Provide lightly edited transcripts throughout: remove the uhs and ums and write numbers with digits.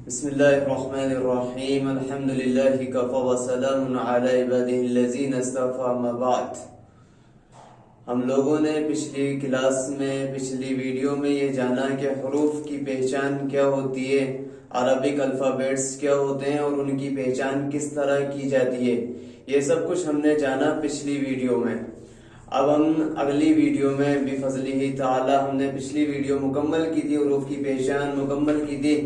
بسم اللہ الرحمن الرحیم الحمد للہ کفی وسلام علی عبادہ الذین اصطفی اما بعد۔ ہم لوگوں نے پچھلی کلاس میں پچھلی ویڈیو میں یہ جانا کہ حروف کی پہچان کیا ہوتی ہے، عربک الفابیٹس کیا ہوتے ہیں اور ان کی پہچان کس طرح کی جاتی ہے، یہ سب کچھ ہم نے جانا پچھلی ویڈیو میں۔ اب ہم اگلی ویڈیو میں بفضلہ تعالی ہم نے پچھلی ویڈیو مکمل کی تھی، حروف کی پہچان مکمل کی تھی۔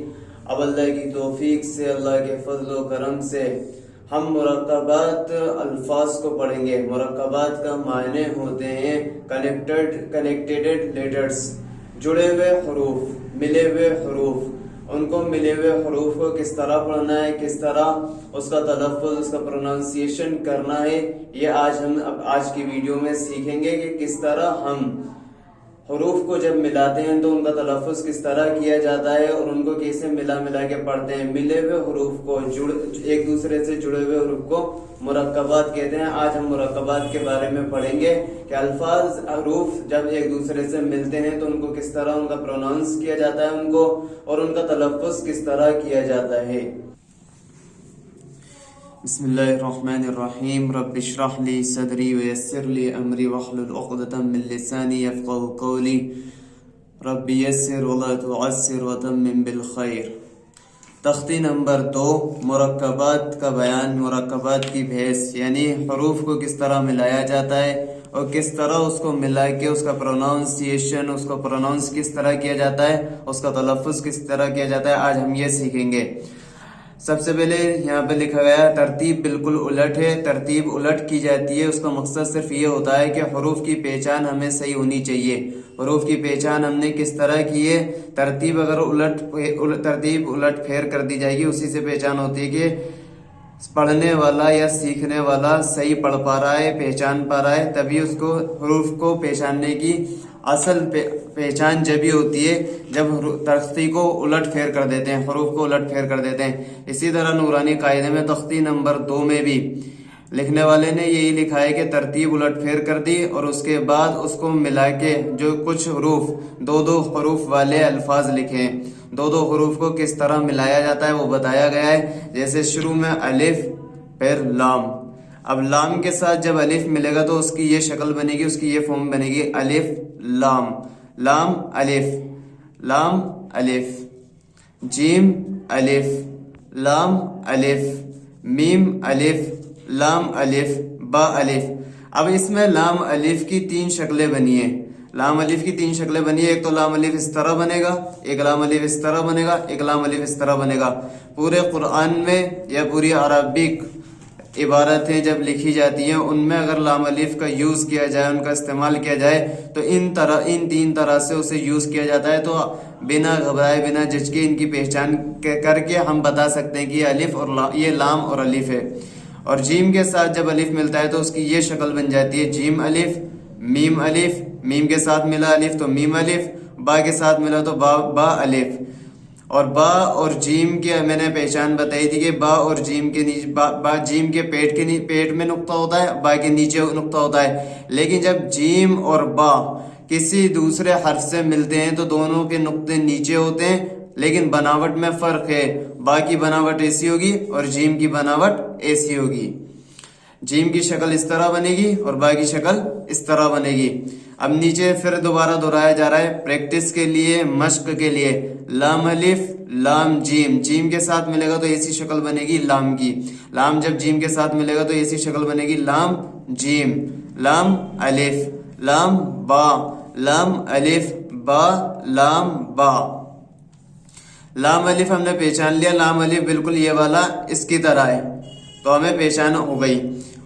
اب اللہ کی توفیق سے، اللہ کے فضل و کرم سے ہم مرکبات الفاظ کو پڑھیں گے۔ مرکبات کا معنی ہوتے ہیں کنیکٹڈ لیٹرز، جڑے ہوئے حروف، ملے ہوئے حروف۔ ان کو ملے ہوئے حروف کو کس طرح پڑھنا ہے، کس طرح اس کا تلفظ، اس کا پروننسیشن کرنا ہے، یہ آج کی ویڈیو میں سیکھیں گے کہ کس طرح ہم حروف کو جب ملاتے ہیں تو ان کا تلفظ کس طرح کیا جاتا ہے اور ان کو کیسے ملا کے پڑھتے ہیں۔ ملے ہوئے حروف کو ایک دوسرے سے جڑے ہوئے حروف کو مرکبات کہتے ہیں۔ آج ہم مرکبات کے بارے میں پڑھیں گے کہ الفاظ، حروف جب ایک دوسرے سے ملتے ہیں تو ان کو کس طرح ان کا پروناؤنس کیا جاتا ہے ان کو، اور ان کا تلفظ کس طرح کیا جاتا ہے۔ بسم اللہ الرحمن الرحیم رب اشرح لی صدری ویسر لی امری واحلل عقدۃ من لسانی یفقهوا قولی رب یسر ولا تعسر وتمم بالخیر۔ تختی نمبر 2، مرکبات کا بیان، مرکبات کی بحث، یعنی حروف کو کس طرح ملایا جاتا ہے اور کس طرح اس کو ملا کے اس کا پروناؤنسیشن، اس کو پروناؤنس کس طرح کیا جاتا ہے، اس کا تلفظ کس طرح کیا جاتا ہے، آج ہم یہ سیکھیں گے۔ سب سے پہلے یہاں پہ لکھا گیا ترتیب بالکل الٹ ہے، ترتیب الٹ کی جاتی ہے۔ اس کا مقصد صرف یہ ہوتا ہے کہ حروف کی پہچان ہمیں صحیح ہونی چاہیے۔ حروف کی پہچان ہم نے کس طرح کی ہے، ترتیب اگر ترتیب الٹ پھیر کر دی جائے گی، اسی سے پہچان ہوتی ہے کہ پڑھنے والا یا سیکھنے والا صحیح پڑھ پا رہا ہے، پہچان پا رہا ہے، تبھی اس کو حروف کو پہچاننے کی اصل پہچان جبھی ہوتی ہے جب تختی کو الٹ پھیر کر دیتے ہیں، حروف کو الٹ پھیر کر دیتے ہیں۔ اسی طرح نورانی قاعدے میں تختی نمبر 2 میں بھی لکھنے والے نے یہی لکھا ہے کہ ترتیب الٹ پھیر کر دی اور اس کے بعد اس کو ملا کے جو کچھ حروف، دو حروف والے الفاظ لکھے ہیں، دو حروف کو کس طرح ملایا جاتا ہے وہ بتایا گیا ہے۔ جیسے شروع میں الف، پھر لام۔ اب لام کے ساتھ جب الف ملے گا تو اس کی یہ شکل بنے گی، اس کی یہ فارم بنے گی، الف لام، لام الف، لام الف، جیم الف، لام الف، میم الف، لام الف، با الف۔ اب اس میں لام الف کی 3 شکلیں بنی ہیں، لام الف کی 3 شکلیں بنی ہیں۔ ایک تو لام الف اس طرح بنے گا، ایک لام الف اس طرح بنے گا، ایک لام الف اس طرح بنے گا۔ پورے قرآن میں یا پوری عربک عبارتیں جب لکھی جاتی ہیں ان میں اگر لام الف کا یوز کیا جائے، ان کا استعمال کیا جائے تو ان 3 طرح سے اسے یوز کیا جاتا ہے۔ تو بنا گھبرائے، بنا جھجکے ان کی پہچان کر کے ہم بتا سکتے ہیں کہ یہ الف اور یہ لام اور الف ہے۔ اور جیم کے ساتھ جب الف ملتا ہے تو اس کی یہ شکل بن جاتی ہے، جیم الف، میم الف، میم کے ساتھ ملا الف تو میم الف، با کے ساتھ ملا تو با الف۔ اور با اور جیم کی میں نے پہچان بتائی تھی کہ با اور جیم کے نیچے، جیم کے پیٹ میں نقطہ ہوتا ہے، با کے نیچے نقطہ ہوتا ہے۔ لیکن جب جیم اور با کسی دوسرے حرف سے ملتے ہیں تو دونوں کے نقطے نیچے ہوتے ہیں، لیکن بناوٹ میں فرق ہے، با کی بناوٹ ایسی ہوگی اور جیم کی بناوٹ ایسی ہوگی۔ جیم کی شکل اس طرح بنے گی اور با کی شکل اس طرح بنے گی۔ اب نیچے پھر دوبارہ دہرایا جا رہا ہے پریکٹس کے لیے، مشق کے لیے، لام الف، لام جیم، جیم کے ساتھ ملے گا تو ایسی شکل بنے گی لام کی، لام جب جیم کے ساتھ ملے گا تو ایسی شکل بنے گی لام جیم، لام الف، لام با، لام الف با، لام با۔ لام الف ہم نے پہچان لیا، لام الف بالکل یہ والا اس کی طرح ہے تو ہمیں پہچان ہو گئی۔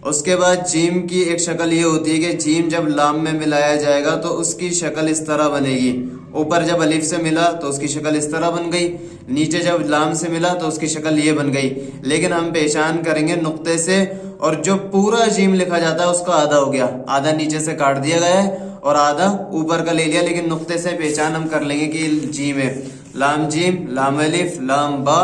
اس کے بعد جیم کی ایک شکل یہ ہوتی ہے کہ جیم جب لام میں ملایا جائے گا تو اس کی شکل اس طرح بنے گی، اوپر جب الف سے ملا تو اس کی شکل اس طرح بن گئی، نیچے جب لام سے ملا تو اس کی شکل یہ بن گئی۔ لیکن ہم پہچان کریں گے نقطے سے، اور جو پورا جیم لکھا جاتا ہے اس کا آدھا ہو گیا، آدھا نیچے سے کاٹ دیا گیا ہے اور آدھا اوپر کا لے لیا، لیکن نقطے سے پہچان ہم کر لیں گے کہ یہ جیم ہے۔ لام جیم، لام الف، لام با،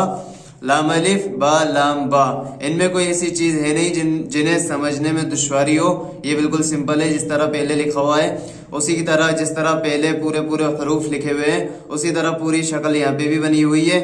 لام الف با، لام با۔ ان میں کوئی ایسی چیز ہے نہیں جنہیں سمجھنے میں دشواری ہو، یہ بالکل سمپل ہے، جس طرح پہلے لکھا ہوا ہے اسی کی طرح، جس طرح پہلے پورے حروف لکھے ہوئے ہیں اسی طرح پوری شکل یہاں پہ بھی بنی ہوئی ہے۔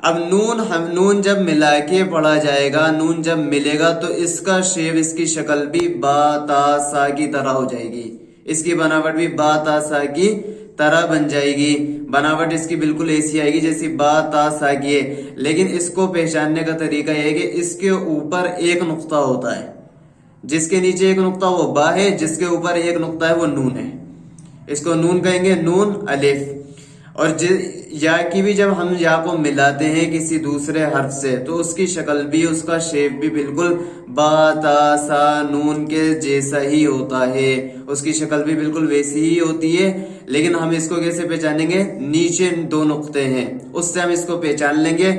اب نون جب ملا کے پڑھا جائے گا، نون جب ملے گا تو اس کا شیپ، اس کی شکل بھی با تا سا کی طرح ہو جائے گی، اس کی بناوٹ بھی با تا سا کی طرح بن جائے گی، بناوٹ اس کی بالکل ایسی آئے گی جیسی با تا سا کی ہے۔ لیکن اس کو پہچاننے کا طریقہ یہ ہے کہ اس کے اوپر ایک نقطہ ہوتا ہے، جس کے نیچے ایک نقطہ وہ با ہے، جس کے اوپر ایک نقطہ ہے وہ نون ہے، اس کو نون کہیں گے، نون الف۔ اور یا کی بھی جب ہم یا کو ملاتے ہیں کسی دوسرے حرف سے تو اس کی شکل بھی، اس کا شیپ بھی بالکل با تا سا نون کے جیسا ہی ہوتا ہے، اس کی شکل بھی بالکل ویسی ہی ہوتی ہے۔ لیکن ہم اس کو کیسے پہچانیں گے؟ نیچے دو نقطے ہیں، اس سے ہم اس کو پہچان لیں گے۔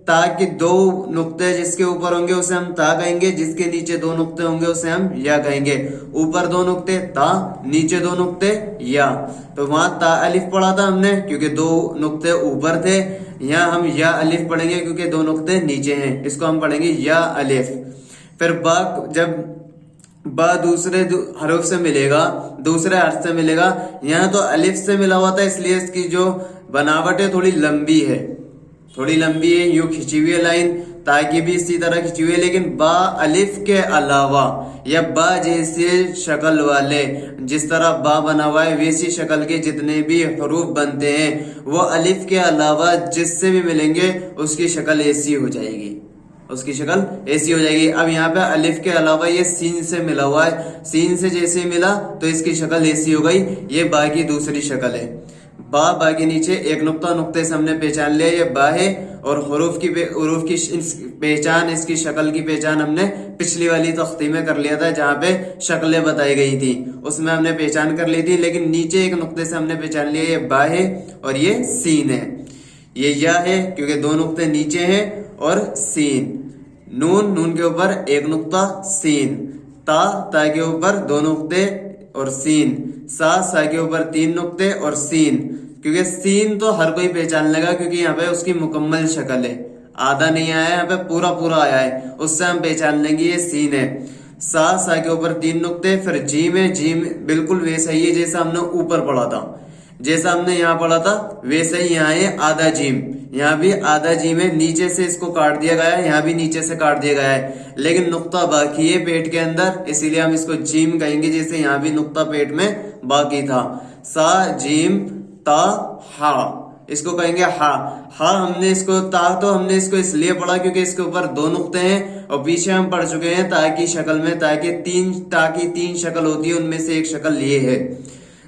تا کے دو نقطے جس کے اوپر ہوں گے اسے ہم تا کہیں گے، جس کے نیچے دو نقطے ہوں گے اسے ہم یا کہیں گے۔ اوپر دو نقطے تا، نیچے دو نقطے یا، تو وہاں تا الف پڑھا تھا ہم نے کیونکہ دو نقطے اوپر تھے، یہاں ہم یا الف پڑھیں گے کیونکہ دو نقطے نیچے ہیں، اس کو ہم پڑھیں گے یا الف۔ پھر با، جب با دوسرے حرف سے ملے گا، دوسرے حرف سے ملے گا، یہاں تو الف سے ملا ہوا تھا اس لیے اس کی جو بناوٹ ہے تھوڑی لمبی ہے، تھوڑی لمبی ہے، یوں کھچی ہوئی ہے لائن، تاکہ بھی اسی طرح کھچی ہوئی ہے۔ لیکن با الف کے علاوہ یا با جیسے شکل والے، جس طرح با بنا ہوا ہے ویسی شکل کے جتنے بھی حروف بنتے ہیں وہ الف کے علاوہ جس سے بھی ملیں گے اس کی شکل ایسی ہو جائے گی، اس کی شکل ایسی ہو جائے گی۔ اب یہاں پہ الف کے علاوہ یہ سین سے ملا ہوا ہے، سین سے جیسے ملا تو اس کی شکل ایسی ہو گئی، یہ با کی دوسری شکل ہے۔ با کے نیچے ایک نقطہ، نقطے سے ہم نے پہچان لیا یہ با ہے، اور حروف کی پہچان، اس کی شکل کی پہچان ہم نے پچھلی والی تختی میں کر لیا تھا جہاں پہ شکلیں بتائی گئی تھی، اس میں ہم نے پہچان کر لی تھی۔ لیکن نیچے ایک نقطے سے ہم نے پہچان لیا یہ با ہے اور یہ سین ہے، یہ یا ہے کیونکہ دو نقطے نیچے ہیں، اور سین، نون کے اوپر ایک نقطہ، سین، تا کے اوپر دو نقطے اور سین، سا کے اوپر تین نقطے اور سین، کیونکہ سین تو ہر کوئی پہچان لے گا کیونکہ یہاں پہ اس کی مکمل شکل ہے، آدھا نہیں آیا ہے، یہاں پہ پورا آیا ہے، اس سے ہم پہچان لیں گے یہ سین ہے۔ سا کے اوپر تین نقطے، پھر جیم ہے، جیم بالکل ویسا ہی ہے جیسا ہم نے اوپر پڑھا تھا، جیسا ہم نے یہاں پڑھا تھا ویسا ہی یہاں ہے آدھا جیم، یہاں بھی آدھا جیم ہے، نیچے سے اس کو کاٹ دیا گیا ہے، یہاں بھی نیچے سے کاٹ دیا گیا ہے، لیکن نقطہ باقی ہے پیٹ کے اندر، اسی لیے ہم اس کو جیم کہیں گے، جیسے یہاں بھی نقطہ پیٹ میں باقی تھا۔ سا جیم تا ہا، اس کو کہیں گے ہا۔ ہم نے اس کو تا تو ہم نے اس کو اس لیے پڑھا کیونکہ اس کے اوپر دو نقطے ہیں، اور پیچھے ہم پڑھ چکے ہیں تا کی شکل میں، تا کی تین شکل ہوتی ہے، ان میں سے ایک شکل یہ ہے،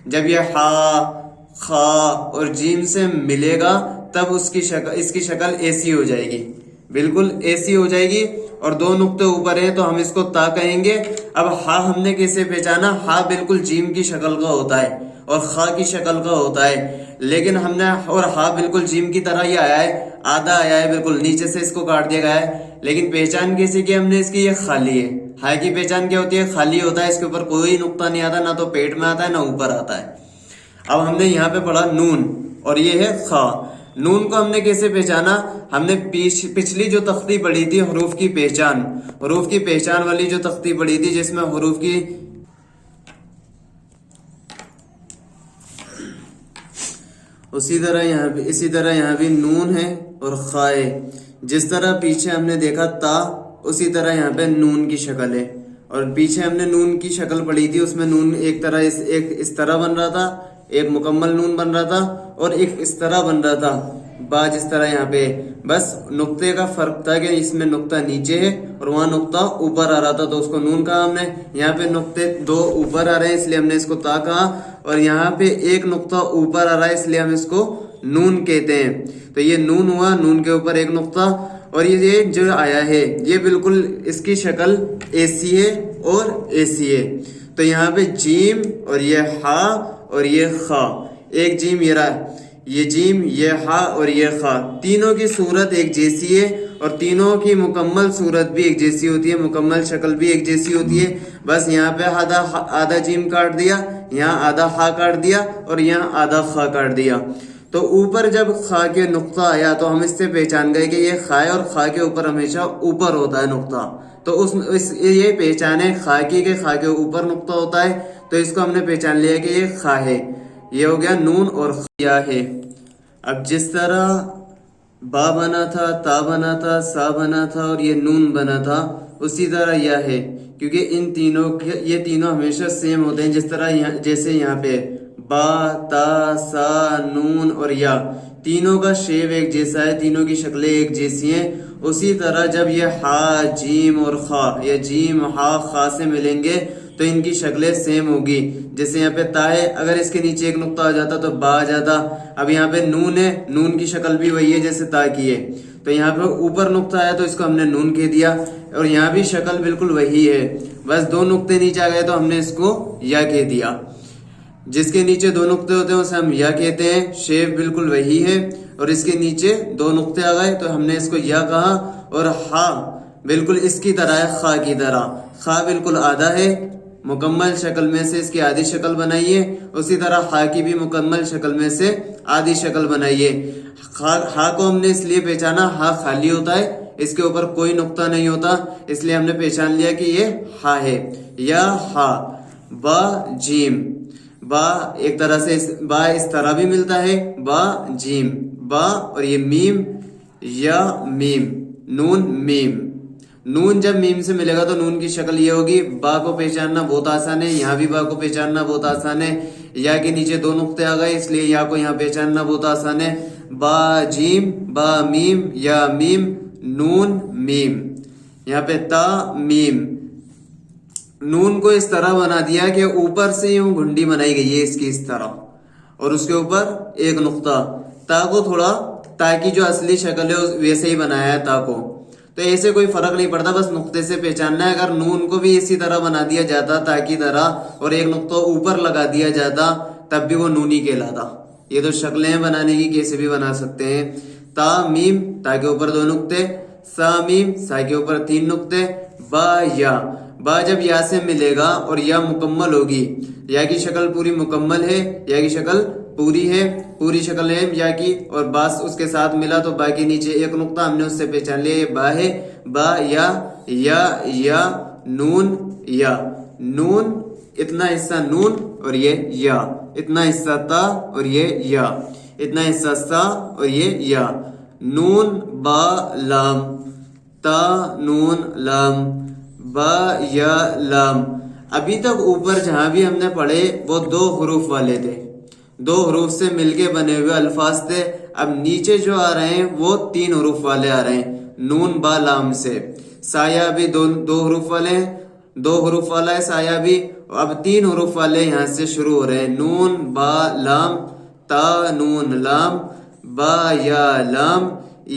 جب یہ ہا، خا اور جیم سے ملے گا تب اس کی شکل ایسی ہو جائے گی، بالکل ایسی ہو جائے گی، اور دو نقطے اوپر ہیں تو ہم اس کو تا کہیں گے۔ اب ہا ہم نے کیسے پہچانا؟ ہا بالکل جیم کی شکل کا ہوتا ہے اور خا کی شکل کا ہوتا ہے، لیکن ہم نے، اور ہا بالکل جیم کی طرح ہی آیا ہے، آدھا آیا ہے، بالکل نیچے سے اس کو کاٹ دیا گیا ہے، لیکن پہچان کیسے کی ہم نے اس کی؟ یہ خالی ہے۔ ہا کی پہچان کیا ہوتی ہے؟ خالی ہوتا ہے، اس کے اوپر کوئی نقطہ نہیں آتا، نہ تو پیٹ میں آتا ہے نہ اوپر آتا ہے۔ اب ہم نے یہاں پہ پڑھا نون، اور یہ ہے خا۔ نون کو ہم نے کیسے پہچانا؟ ہم نے پچھلی جو تختی پڑھی تھی حروف کی پہچان والی جو تختی پڑھی تھی جس میں حروف کی اسی طرح یہاں بھی نون ہے اور خا ہے، جس طرح پیچھے ہم نے دیکھا تا، اسی طرح یہاں پہ نون کی شکل ہے، اور پیچھے ہم نے نون کی شکل پڑھی تھی، اس میں نون ایک اس طرح بن رہا تھا، ایک مکمل نون بن رہا تھا، اور ایک اس طرح بن رہا تھا، با جس طرح یہاں پہ، بس نقطے کا فرق تھا کہ اس میں نقطہ نیچے ہے اور وہاں نقطہ اوپر آ رہا تھا تو اس کو نون کہا ہم نے۔ یہاں پہ نقطے دو اوپر آ رہے ہیں اس لیے ہم نے اس کو تا کہا، اور یہاں پہ ایک نقطہ اوپر آ رہا ہے اس لیے ہم اس کو نون کہتے ہیں۔ تو یہ نون ہوا، نون کے اوپر ایک نقطہ، اور یہ جو آیا ہے یہ بالکل اس کی شکل ایسی ہے اور ایسی ہے، تو یہاں پہ جیم اور یہ ہا اور یہ خا، ایک جیم یہ رہا، یہ جیم، یہ ہا اور یہ خا، تینوں کی صورت ایک جیسی ہے، اور تینوں کی مکمل صورت بھی ایک جیسی ہوتی ہے، مکمل شکل بھی ایک جیسی ہوتی ہے، بس یہاں پہ آدھا جیم کاٹ دیا، یہاں آدھا ہا کاٹ دیا، اور یہاں آدھا خا کاٹ دیا۔ تو اوپر جب خا کے نقطہ آیا تو ہم اس سے پہچان گئے کہ یہ خا ہے، اور خا کے اوپر ہمیشہ اوپر ہوتا ہے نقطہ، تو یہ پہچان ہے خا کی کہ خا کے اوپر نقطہ ہوتا ہے، تو اس کو ہم نے پہچان لیا کہ یہ خا ہے۔ یہ ہو گیا نون اور یا ہے۔ اب جس طرح با بنا تھا، تا بنا تھا، سا بنا تھا اور یہ نون بنا تھا، اسی طرح یا ہے، کیونکہ ان تینوں یہ تینوں ہمیشہ سیم ہوتے ہیں، جس طرح جیسے یہاں پہ با، تا، سا، نون اور یا، تینوں کا شیپ ایک جیسا ہے، تینوں کی شکلیں ایک جیسی ہیں، اسی طرح جب یہ ہا، جیم اور خا یا جیم، ہا، خا سے ملیں گے تو ان کی شکلیں سیم ہوگی۔ جیسے یہاں پہ تا ہے، اگر اس کے نیچے ایک نقطہ آ جاتا تو با آ جاتا۔ اب یہاں پہ نون ہے، نون کی شکل بھی وہی ہے جیسے تا کی ہے، تو یہاں پہ اوپر نقطہ آیا تو اس کو ہم نے نون کہہ دیا، اور یہاں بھی شکل بالکل وہی ہے، بس دو نقطے نیچے آ گئے تو ہم نے اس کو یا کہہ دیا۔ جس کے نیچے دو نقطے ہوتے ہیں اسے ہم یا کہتے ہیں، شیپ بالکل وہی ہے، اور اس کے نیچے دو نقطے آ گئے تو ہم نے اس کو یا کہا۔ اور ہا بالکل اس کی طرح ہے، خا کی طرح، خا بالکل آدھا ہے، مکمل شکل میں سے اس کی آدھی شکل بنائیے، اسی طرح ہا کی بھی مکمل شکل میں سے آدھی شکل بنائیے۔ ہا کو ہم نے اس لیے پہچانا، ہا خالی ہوتا ہے، اس کے اوپر کوئی نقطہ نہیں ہوتا، اس لیے ہم نے پہچان لیا کہ یہ ہا ہے۔ یا ہا، با، جیم، با ایک طرح سے با اس طرح بھی ملتا ہے، با، جیم، با، اور یہ میم، یا میم، نون، میم۔ نون جب میم سے ملے گا تو نون کی شکل یہ ہوگی۔ با کو پہچاننا بہت آسان ہے، یہاں بھی با کو پہچاننا بہت آسان ہے، یا کے نیچے دو نقطے آ گئے اس لیے یا کو یہاں پہچاننا بہت آسان ہے۔ با، جیم، با، میم، یا میم، نون، میم۔ یہاں پہ تا، میم، نون کو اس طرح بنا دیا کہ اوپر سے یوں گھنڈی بنائی گئی ہے اس کی اس طرح، اور اس کے اوپر ایک نقطہ۔ تا کو تھوڑا تا کی جو اصلی شکل ہے ویسے ہی بنایا ہے تا کو، تو ایسے کوئی فرق نہیں پڑتا، بس نقطے سے پہچاننا ہے۔ اگر نون کو بھی اسی طرح بنا دیا جاتا تا کی طرح اور ایک نقطہ اوپر لگا دیا جاتا تب بھی وہ نونی کہلاتا۔ یہ تو شکلیں بنانے کی، کیسے بھی بنا سکتے ہیں۔ تا، میم، تا کے اوپر دو نقطے، سا، میم، سا کے اوپر تین نقطے، با، یا، با جب یا سے ملے گا اور یا مکمل ہوگی، یا کی شکل پوری مکمل ہے، یا کی شکل پوری ہے، پوری شکل ہے یا کی، اور باس اس کے ساتھ ملا تو با کے نیچے ایک نقطہ، ہم نے اس سے پہچان لیا یہ با ہے۔ با، یا، نون، یا، نون اتنا حصہ نون اور یہ یا، اتنا حصہ تا اور یہ یا، اتنا حصہ سا اور یہ یا، نون، با، لام، تا، نون، لام، با، یا، لام۔ ابھی تک اوپر جہاں بھی ہم نے پڑھے وہ دو حروف والے تھے، دو حروف سے مل کے بنے ہوئے الفاظ تھے۔ اب نیچے جو آ رہے ہیں وہ تین حروف والے آ رہے ہیں، نون، با، لام سے۔ سایہ بھی دو حروف والے ہیں، دو حروف والا ہے سایہ بھی، اب تین حروف والے یہاں سے شروع ہو رہے ہیں، نون، با، لام، تا، نون، لام، با، یا، لام،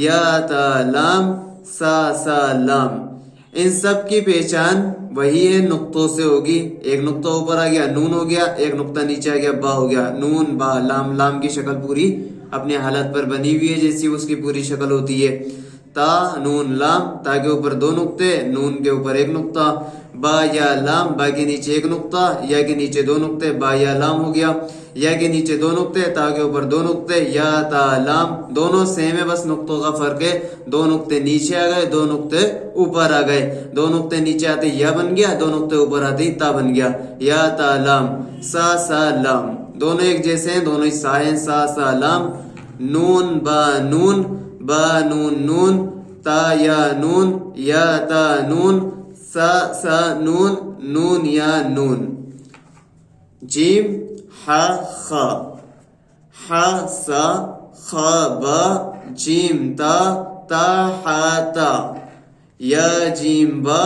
یا، تا، لام، سا، لام۔ ان سب کی پہچان وہی ہے، نقطوں سے ہوگی۔ ایک نقطہ اوپر آ گیا نون ہو گیا، ایک نقطہ نیچے آ گیا با ہو گیا، نون، با، لام۔ لام کی شکل پوری اپنی حالت پر بنی ہوئی ہے جیسی اس کی پوری شکل ہوتی ہے۔ تا، نون، لام، تا کے اوپر دو نقطے، نون کے اوپر ایک نقطہ، با، یا، لام، با کے نیچے ایک نقطہ، یا کے نیچے دو نقطے، با، یا، لام ہو گیا، یا کے نیچے دو نقطے، تا کے اوپر دو نقطے، یا، تا، لام۔ دونوں سیم ہے، بس نقطوں کا فرق ہے، دو نقطے نیچے آ گئے، دو نقطے اوپر آ گئے، دو نقطے نیچے آتے یا بن گیا، دو نقطے اوپر آتے تا بن گیا، یا، تا، لام، سا، لام۔ دونوں ایک جیسے ہیں، دونوں ہی سا ہیں، سا، لام۔ نون، با، نون، با، نون، نون، تا، یا، نون، یا، تا، نون، سا، نون، نون، یا، نون۔ جیم، ہا، خا، ہا، سا، خا، با، جیم، تا، ہا، تا، یا، جیم، با،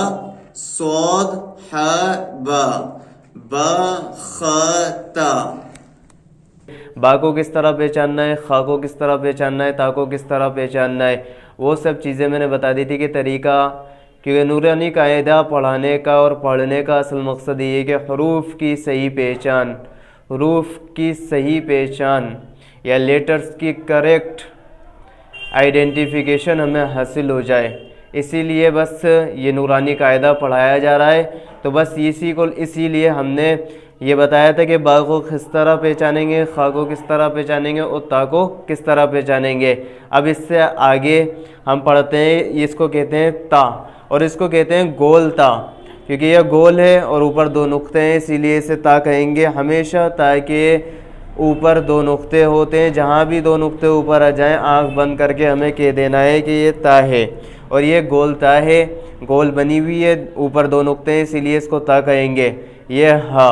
صاد، ہا، با، خا، تا۔ با کو کس طرح پہچاننا ہے، خا کو کس طرح پہچاننا ہے، تا کو کس طرح پہچاننا ہے، وہ سب چیزیں میں نے بتا دی تھی کہ طریقہ، کیونکہ نورانی قاعدہ پڑھانے کا اور پڑھنے کا اصل مقصد یہ ہے کہ حروف کی صحیح پہچان، حروف کی صحیح پہچان یا لیٹرز کی کریکٹ آئیڈینٹیفیکیشن ہمیں حاصل ہو جائے، اسی لیے بس یہ نورانی قاعدہ پڑھایا جا رہا ہے۔ تو بس اسی لیے ہم نے یہ بتایا تھا کہ با کو کس طرح پہچانیں گے، خا کو کس طرح پہچانیں گے اور تا کو کس طرح پہچانیں گے۔ اب اس سے آگے ہم پڑھتے ہیں، اس کو کہتے ہیں تا، اور اس کو کہتے ہیں گول تا، کیونکہ یہ گول ہے اور اوپر دو نقطے ہیں، اسی لیے اسے تا کہیں گے ہمیشہ، تاکہ اوپر دو نقطے ہوتے ہیں، جہاں بھی دو نقطے اوپر آ جائیں آنکھ بند کر کے ہمیں کہہ دینا ہے کہ یہ تا ہے، اور یہ گول تا ہے، گول بنی ہوئی ہے، اوپر دو نقطے ہیں اسی لیے اس کو تا کہیں گے۔ یہ ہا،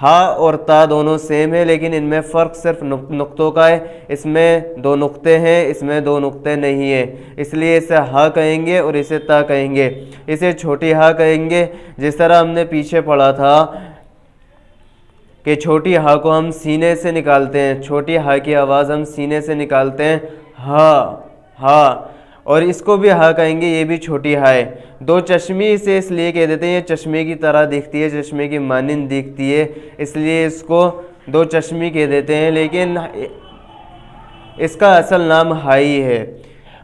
ہا اور تا دونوں سیم ہے لیکن ان میں فرق صرف نقطوں کا ہے، اس میں دو نقطے ہیں، اس میں دو نقطے نہیں ہیں، اس لیے اسے ہا کہیں گے اور اسے تا کہیں گے۔ اسے چھوٹی ہا کہیں گے، جس طرح ہم نے پیچھے پڑھا تھا کہ چھوٹی ہا کو ہم سینے سے نکالتے ہیں، چھوٹی ہا کی آواز ہم سینے سے نکالتے ہیں، ہا ہا، اور اس کو بھی ہا کہیں گے، یہ بھی چھوٹی ہا ہے۔ دو چشمی سے اس لیے کہہ دیتے ہیں یہ چشمے کی طرح دکھتی ہے، چشمے کی مانند دکھتی ہے، اس لیے اس کو دو چشمی کہہ دیتے ہیں، لیکن اس کا اصل نام ہائی ہے،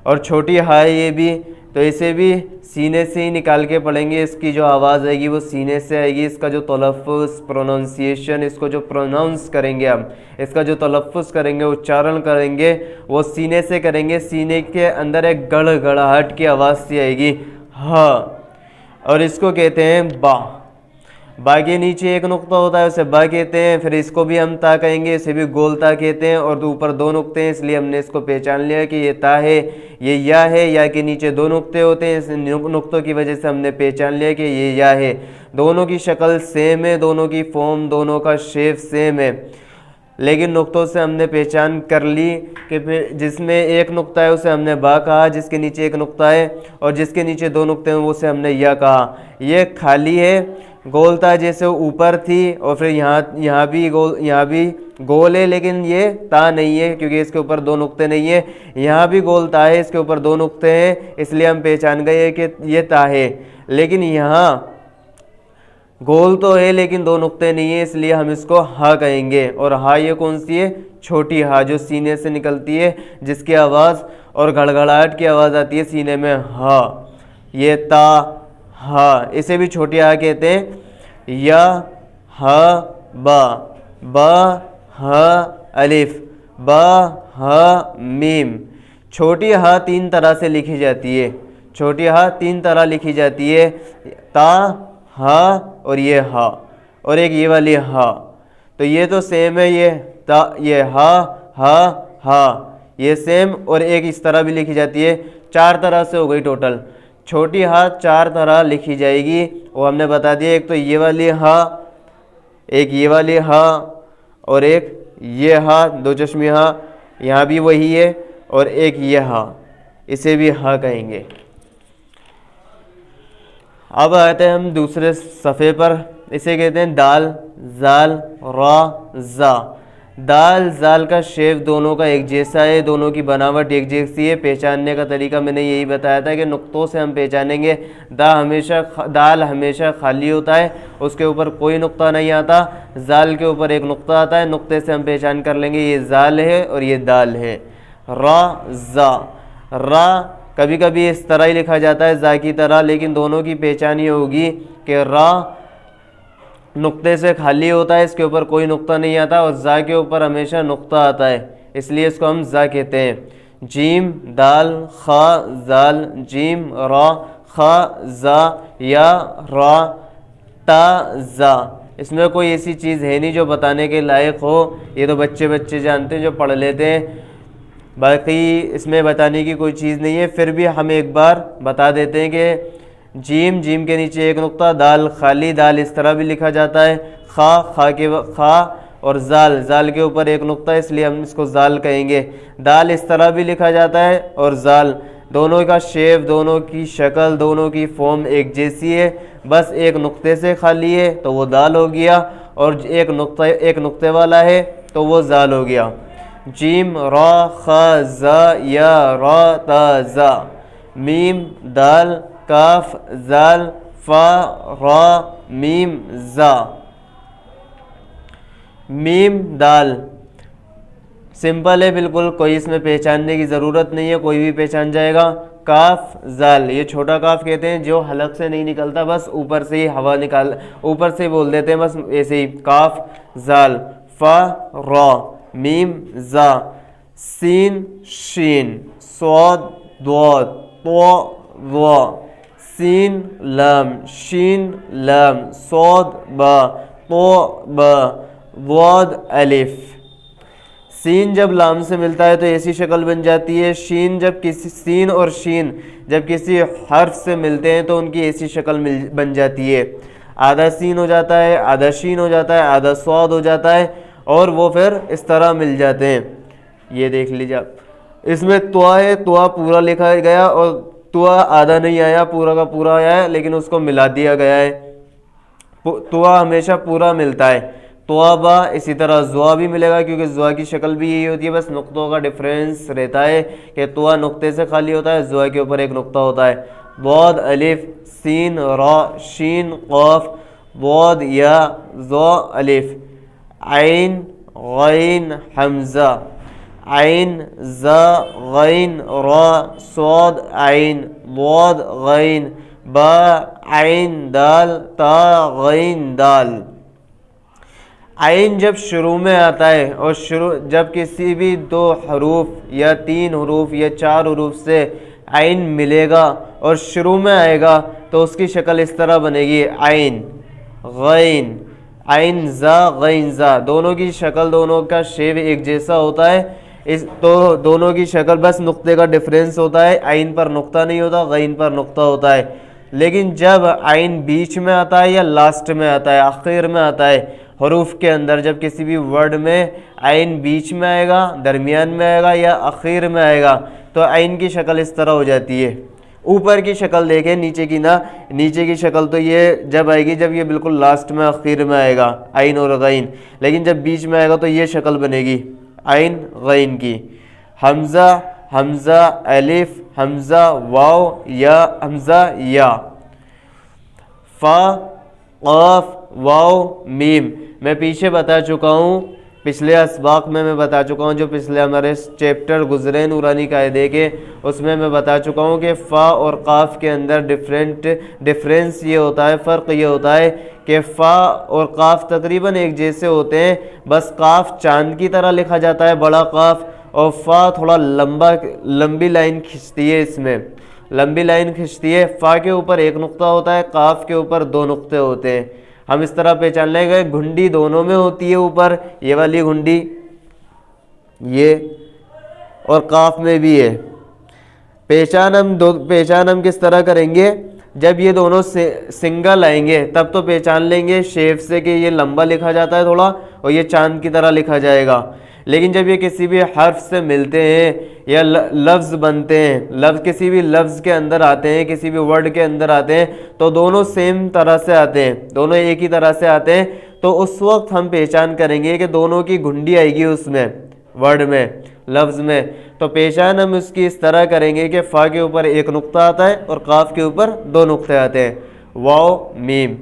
اور چھوٹی ہائی یہ بھی، تو اسے بھی سینے سے ہی نکال کے پڑھیں گے، اس کی جو آواز آئے گی وہ سینے سے آئے گی، اس کا جو تلفظ پروننسیشن، اس کو جو پروناؤنس کریں گے ہم، اس کا جو تلفظ کریں گے، اچارن کریں گے، وہ سینے سے کریں گے، سینے کے اندر ایک گڑ گڑاہٹ کی آواز سی آئے گی، ہا، اور اس کو کہتے ہیں با۔ با کے نیچے ایک نقطہ ہوتا ہے اسے با کہتے ہیں، پھر اس کو بھی ہم تا کہیں گے، اسے بھی گول تا کہتے ہیں، اور اوپر دو نقطے ہیں اس لیے ہم نے اس کو پہچان لیا کہ یہ تا ہے، یہ یا ہے، یا کے نیچے دو نقطے ہوتے ہیں، اس نقطوں کی وجہ سے ہم نے پہچان لیا کہ یہ یا ہے۔ دونوں کی شکل سیم ہے، دونوں کی فارم، دونوں کا شیپ سیم ہے، لیکن نقطوں سے ہم نے پہچان کر لی کہ جس میں ایک نقطہ ہے اسے ہم نے با کہا، جس کے نیچے ایک نقطہ ہے اور جس کے نیچے دو نقطے ہیں اسے ہم نے یا کہا۔ یہ خالی ہے، گول تا جیسے اوپر تھی، اور پھر یہاں بھی گول ہے، لیکن یہ تا نہیں ہے کیونکہ اس کے اوپر دو نقطے نہیں ہیں، یہاں بھی گول تا ہے، اس کے اوپر دو نقطے ہیں، اس لیے ہم پہچان گئے کہ یہ تا ہے، لیکن یہاں گول تو ہے لیکن دو نقطے نہیں ہیں، اس لیے ہم اس کو ہا کہیں گے، اور ہا یہ کون سی ہے؟ چھوٹی ہا، جو سینے سے نکلتی ہے، جس کی آواز اور گھڑگھڑاہٹ کی آواز آتی ہے سینے میں، ہا۔ یہ تا، ہا، اسے بھی چھوٹی ہا کہتے ہیں۔ یا، ہا، با، با، ہا، الف، با، ہا، میم۔ چھوٹی ہا تین طرح سے لکھی جاتی ہے، چھوٹی ہا تین طرح لکھی جاتی ہے، تا، ہا اور یہ ہا، اور ایک یہ والی ہا، تو یہ تو سیم ہے، یہ تا، یہ ہا، ہا، ہا، یہ سیم، اور ایک اس طرح بھی لکھی جاتی ہے، چار طرح سے ہو گئی ٹوٹل۔ چھوٹی ہا چار طرح لکھی جائے گی، وہ ہم نے بتا دیا، ایک تو یہ والی ہا، ایک یہ والی ہا، اور ایک یہ ہا، دو چشمی ہا، یہاں بھی وہی ہے، اور ایک یہ ہا، اسے بھی ہا کہیں گے۔ اب آتے ہیں ہم دوسرے صفحے پر، اسے کہتے ہیں دال، زال، را، زا۔ دال زال کا شیپ دونوں کا ایک جیسا ہے، دونوں کی بناوٹ ایک جیسی ہے، پہچاننے کا طریقہ میں نے یہی بتایا تھا کہ نقطوں سے ہم پہچانیں گے۔ دال ہمیشہ خالی ہوتا ہے، اس کے اوپر کوئی نقطہ نہیں آتا، زال کے اوپر ایک نقطہ آتا ہے، نقطے سے ہم پہچان کر لیں گے یہ زال ہے اور یہ دال ہے۔ را، زا۔ را کبھی کبھی اس طرح ہی لکھا جاتا ہے زا کی طرح، لیکن دونوں کی پہچان یہ ہوگی کہ را نقطے سے خالی ہوتا ہے، اس کے اوپر کوئی نقطہ نہیں آتا، اور زا کے اوپر ہمیشہ نقطہ آتا ہے، اس لیے اس کو ہم زا کہتے ہیں۔ جیم، دال، خا، زال، جیم، را، خا، زا، یا، را، تا، زا۔ اس میں کوئی ایسی چیز ہے نہیں جو بتانے کے لائق ہو، یہ تو بچے جانتے ہیں جو پڑھ لیتے ہیں، باقی اس میں بتانے کی کوئی چیز نہیں ہے، پھر بھی ہم ایک بار بتا دیتے ہیں کہ جیم، جیم کے نیچے ایک نقطہ، دال خالی، دال اس طرح بھی لکھا جاتا ہے، خا اور زال، زال کے اوپر ایک نقطہ، اس لیے ہم اس کو زال کہیں گے۔ دال اس طرح بھی لکھا جاتا ہے، اور زال، دونوں کا شیپ، دونوں کی شکل، دونوں کی فارم ایک جیسی ہے، بس ایک نقطے سے خالی ہے تو وہ دال ہو گیا، اور ایک نقطے والا ہے تو وہ زال ہو گیا۔ جیم، را، خا، زا، یا، را، تا، زا۔ میم، دال، کاف، زال، فا، را، میم، زا۔ میم، دال سمپل ہے بالکل، کوئی اس میں پہچاننے کی ضرورت نہیں ہے، کوئی بھی پہچان جائے گا۔ کاف، زال، یہ چھوٹا کاف کہتے ہیں جو حلق سے نہیں نکلتا، بس اوپر سے ہی ہوا اوپر سے بول دیتے ہیں، بس ایسے ہی، کاف، زال۔ فا، را، میم، زا۔ سین، شین۔ صاد، ضاد۔ طا، ظا۔ سین، لام۔ شین، لام۔ صاد، با۔ طا، با۔ ضاد، الف۔ سین جب لام سے ملتا ہے تو ایسی شکل بن جاتی ہے. سین اور شین جب کسی حرف سے ملتے ہیں تو ان کی ایسی شکل بن جاتی ہے. آدھا سین ہو جاتا ہے, آدھا شین ہو جاتا ہے, آدھا صاد ہو جاتا ہے, اور وہ پھر اس طرح مل جاتے ہیں. یہ دیکھ لیجیے آپ, اس میں توا ہے, توا پورا لکھا گیا اور توا آدھا نہیں آیا, پورا کا پورا آیا ہے, لیکن اس کو ملا دیا گیا ہے. توا ہمیشہ پورا ملتا ہے. توابا, اسی طرح زوا بھی ملے گا کیونکہ زوا کی شکل بھی یہی ہوتی ہے, بس نقطوں کا ڈفرینس رہتا ہے کہ توا نقطے سے خالی ہوتا ہے, زوا کے اوپر ایک نقطہ ہوتا ہے. ضاد الف سین را شین قاف ضاد یا ذا الف عین غین حمزہ عین زا غین را صاد عین ضاد غین با عین دال تا غین دال. عین جب شروع میں آتا ہے اور جب کسی بھی 2 حروف یا 3 حروف یا 4 حروف سے عین ملے گا اور شروع میں آئے گا تو اس کی شکل اس طرح بنے گی عین غین عین زا غین زا. دونوں کی شکل, دونوں کا شیپ ایک جیسا ہوتا ہے, تو دونوں کی شکل بس نقطے کا ڈفرینس ہوتا ہے. عین پر نقطہ نہیں ہوتا, غین پر نقطہ ہوتا ہے. لیکن جب عین بیچ میں آتا ہے یا لاسٹ میں آتا ہے, آخر میں آتا ہے حروف کے اندر, جب کسی بھی ورڈ میں عین بیچ میں آئے گا, درمیان میں آئے گا یا اخیر میں آئے گا تو عین کی شکل اس طرح ہو جاتی ہے. اوپر کی شکل دیکھیں, نیچے کی نہ. نیچے کی شکل تو یہ جب آئے گی جب یہ بالکل لاسٹ میں اخیر میں آئے گا عین اور غین, لیکن جب بیچ میں آئے گا تو یہ شکل بنے گی عین غین کی. حمزہ حمزہ الف حمزہ واو یا حمزہ یا. فا قاف واو میم. میں پیچھے بتا چکا ہوں, پچھلے اسباق میں بتا چکا ہوں, جو پچھلے ہمارے چیپٹر گزرے نورانی قاعدے کے, اس میں بتا چکا ہوں کہ فا اور قاف کے اندر ڈفرینس یہ ہوتا ہے, فرق یہ ہوتا ہے کہ فا اور قاف تقریباً ایک جیسے ہوتے ہیں, بس قاف چاند کی طرح لکھا جاتا ہے بڑا قاف, اور فا تھوڑا لمبی لائن کھنچتی ہے, اس میں لمبی لائن کھنچتی ہے. فا کے اوپر ایک نقطہ ہوتا ہے, قاف کے اوپر 2 نقطے ہوتے ہیں. ہم اس طرح پہچان لیں گے, گھنڈی دونوں میں ہوتی ہے اوپر, یہ والی گھنڈی یہ, اور قاف میں بھی ہے. پہچان ہم کس طرح کریں گے, جب یہ دونوں سنگل آئیں گے تب تو پہچان لیں گے شیپ سے کہ یہ لمبا لکھا جاتا ہے تھوڑا, اور یہ چاند کی طرح لکھا جائے گا. لیکن جب یہ کسی بھی حرف سے ملتے ہیں یا لفظ بنتے ہیں, کسی بھی لفظ کے اندر آتے ہیں, کسی بھی ورڈ کے اندر آتے ہیں, تو دونوں سیم طرح سے آتے ہیں, دونوں ایک ہی طرح سے آتے ہیں, تو اس وقت ہم پہچان کریں گے کہ دونوں کی گھنڈی آئے گی اس میں, ورڈ میں, لفظ میں. تو پہچان ہم اس کی اس طرح کریں گے کہ فا کے اوپر ایک نقطہ آتا ہے اور قاف کے اوپر 2 نقطے آتے ہیں. واو میم,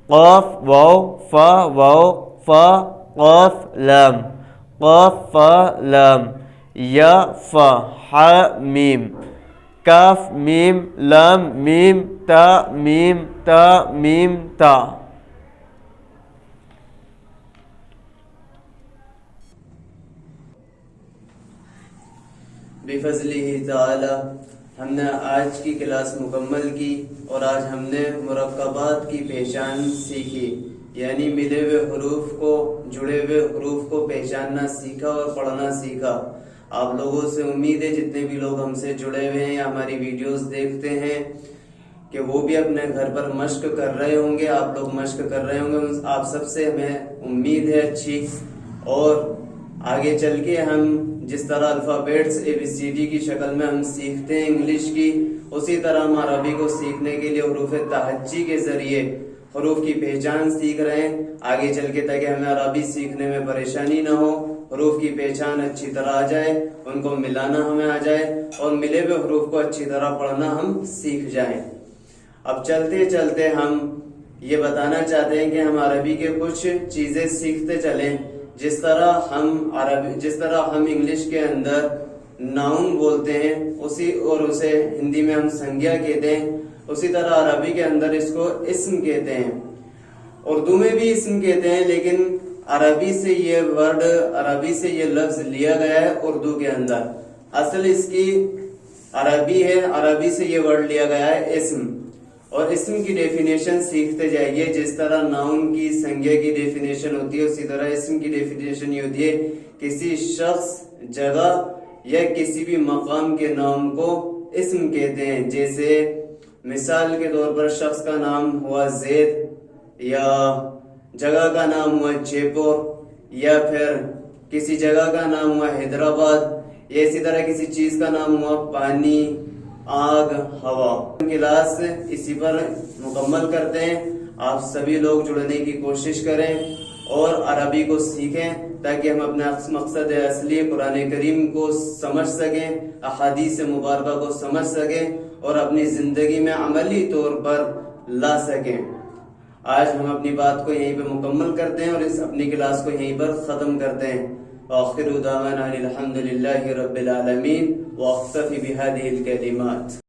قاف واو فا واو فا قاف لام, قاف فا لام, یا فا حا میم, کاف میم لام میم تا میم تا میم تا. بفضلہ تعالی ہم نے آج کی کلاس مکمل کی, اور آج ہم نے مرکبات کی پہچان سیکھی, یعنی ملے ہوئے حروف کو, جڑے ہوئے حروف کو پہچاننا سیکھا اور پڑھنا سیکھا. آپ لوگوں سے امید ہے, جتنے بھی لوگ ہم سے جڑے ہوئے ہیں یا ہماری ویڈیوز دیکھتے ہیں, کہ وہ بھی اپنے گھر پر مشق کر رہے ہوں گے, آپ لوگ مشق کر رہے ہوں گے. آپ سب سے ہمیں امید ہے اچھی, اور آگے چل کے ہم جس طرح الفابیٹس ABCD کی شکل میں ہم سیکھتے ہیں انگلش کی, اسی طرح ہم عربی کو سیکھنے کے لیے حروف تہجی کے ذریعے حروف کی پہچان سیکھ رہے ہیں آگے چل کے, تاکہ ہمیں عربی سیکھنے میں پریشانی نہ ہو, حروف کی پہچان اچھی طرح آ جائے, ان کو ملانا ہمیں آ جائے, اور ملے ہوئے حروف کو اچھی طرح پڑھنا ہم سیکھ جائیں. اب چلتے چلتے ہم یہ بتانا چاہتے ہیں کہ ہم عربی کے کچھ چیزیں سیکھتے چلیں. جس طرح ہم انگلش کے اندر ناؤن بولتے ہیں اسے ہندی میں ہم سنگیا کہتے ہیں, اسی طرح عربی کے اندر اس کو اسم کہتے ہیں, اردو میں بھی اسم کہتے ہیں, لیکن عربی سے یہ لفظ لیا گیا ہے اردو کے اندر. اصل اس کی عربی ہے, عربی سے یہ ورڈ لیا گیا ہے اسم. اور اسم کی ڈیفینیشن سیکھتے جائیے. جس طرح ناؤن کی سنجا کی ڈیفینیشن ہوتی ہے اسی طرح اسم کی ڈیفینیشن یہ ہوتی ہے کسی شخص، جگہ یا کسی بھی مقام کے نام کو اسم کہتے ہیں. جیسے مثال کے طور پر شخص کا نام ہوا زید، یا جگہ کا نام ہوا جے پور، یا پھر کسی جگہ کا نام ہوا حیدرآباد، یا اسی طرح کسی چیز کا نام ہوا پانی، آگ، ہوا. کلاس اسی پر مکمل کرتے ہیں. آپ سبھی لوگ جڑنے کی کوشش کریں اور عربی کو سیکھیں تاکہ ہم اپنا مقصد اصلی قرآن کریم کو سمجھ سکیں، احادیث مبارکہ کو سمجھ سکیں اور اپنی زندگی میں عملی طور پر لا سکیں. آج ہم اپنی بات کو یہیں پہ مکمل کرتے ہیں اور اس اپنی کلاس کو یہیں پر ختم کرتے ہیں. آخر دعوانا الحمد للہ رب العالمین واکتفی بہذہ الکلمات.